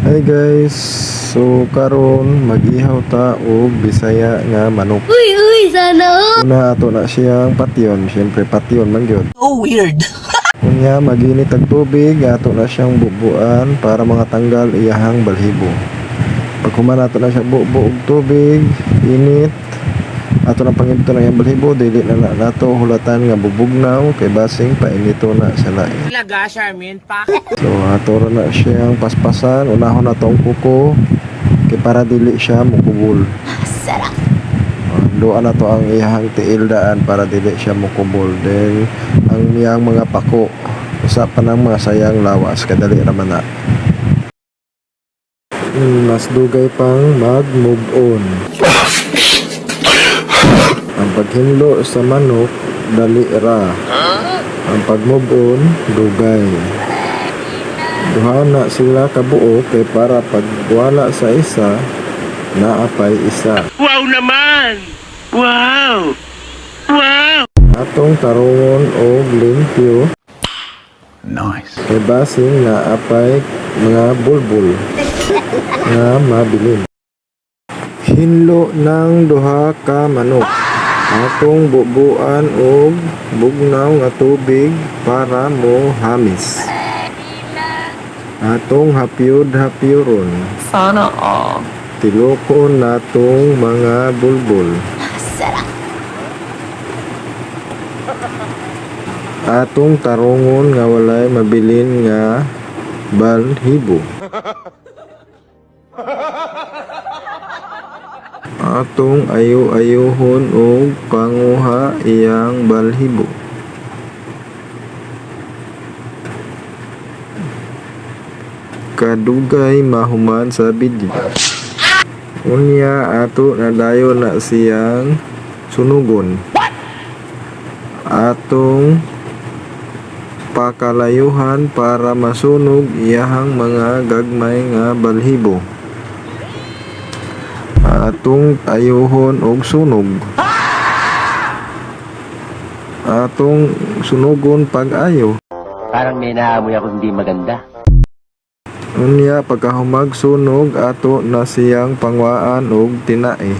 Hi guys, so karon mag-ihaw ta og Bisaya nga manok. Uy, sana all! Una ato na siyang patyon, syempre patyon man gyud. So weird. Unya maginit ang tubig, ato na siyang bubuan para mga tanggal iyahang balhibo. Pag human ato na siya buo og tubig, init, ato na pangibto na iyang balhibo, dili na nato hulatan nga bubugnaw kay basing painito na sa lain. Talaga, Charmin, pa. So ato ra na siyang paspasan, unahon na tong kuko kay para dili siya mukubol. Sarap! Doon na to ang iyahang tiil daan para dili siya mukubol. Then ang iyang mga pako usa pa ng mga sayang lawas kadali ra man na. Mas dugay pang mag-move on. Ang paghinlo sa manok dali ra. Ang pag-move on dugay. Duha na sila kabuo kay para pag wala sa isa naapay isa. Wow naman! Wow! Wow! Atong tarungon og limpyo. Nice. Kay basing naapay mga bulbul nga mabilin. Hinlo ng duha ka manok. Atong bubuan og bugnaw nga tubig para mo hamis. Atong hapyod-hapyoron. Sana all! Tilokon natong mga bulbul. Sarap! Atong tarungon nga walay mabilin nga balhibo. Atong ayo-ayohon og panguha iyang balhibo. Kadugay mahuman sa video. Unya ato nadayon na siyang sunugon. Atong pakalayuhan para masunog iyahang mga gagmay nga balhibo. Atong ayuhon og sunog. Atong sunugon pag-ayo. Parang may naamoy ako hindi maganda. Unya pagkahumag sunog ato na siyang pangwaan og tinae.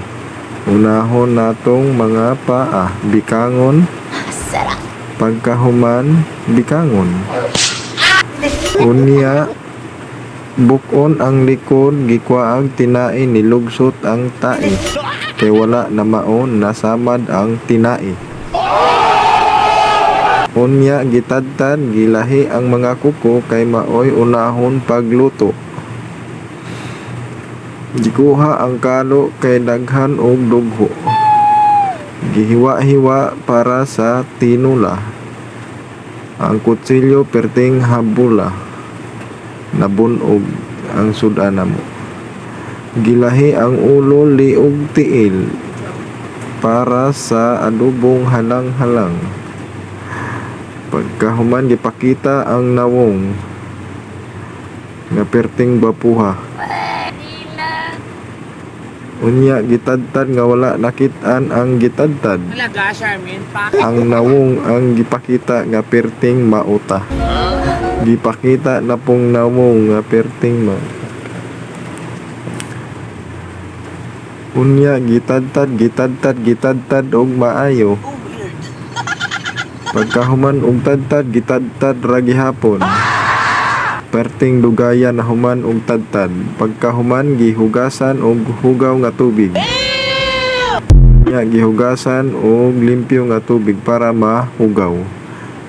Unahon natong mga paa, bikangon. Sarap! Pagkahuman, bikangon. Unya bukon ang likod, gikwaag tinae, nilugsot ang tae. Kay wala na maon, nasamad ang tinae. Unya gitadtad, gilahi ang mga kuko kay maoy unahon pagluto. Gikuha ang kalo kay daghan og dugho. Gihiwa-hiwa para sa tinula. Ang kutsilyo perting habula. Nabunog ang sudan mo. Gilahi ang ulo liog tiil para sa adobong halang-halang. Pagkahuman gipakita ang nawong nga perting bapuha. Unya gitadtad nga wala nakit-an ang gitadtad. Talaga, Charmin, pa. Ang nawong ang gipakita nga perting mauta. Gipakita na pong nawong nga perting Unya gitadtad og maayo. So weird. Pagkahuman og tadtad gitadtad ra gihapon. Perting dugayan na human og tadtad. Pagkahuman gihugasan og hugaw nga tubig. Nya gihugasan og limpyo nga tubig para mahugaw.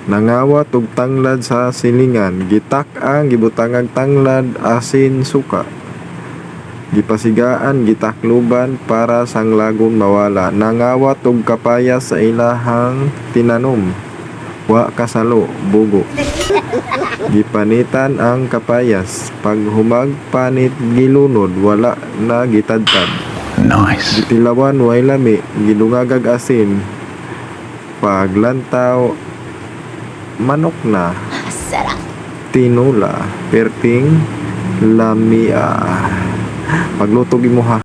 Nangawat og tanglad sa silingan, gitak-ang gibutangag tanglad, asin, suka. Gipasigaan, gitakluban para sang lagon mawala. Nangawat og kapayas sa ilahang tinanom. Wa kasalo, bugo. Gipanitan ang kapayas. Pag humagpanit gilunod, wala na gitadtad. Nice. Gitilawan way lami, gidungagag asin. Paglantaw, manok na. Sarap! Tinula, perting lamia. Pagluto mo ha.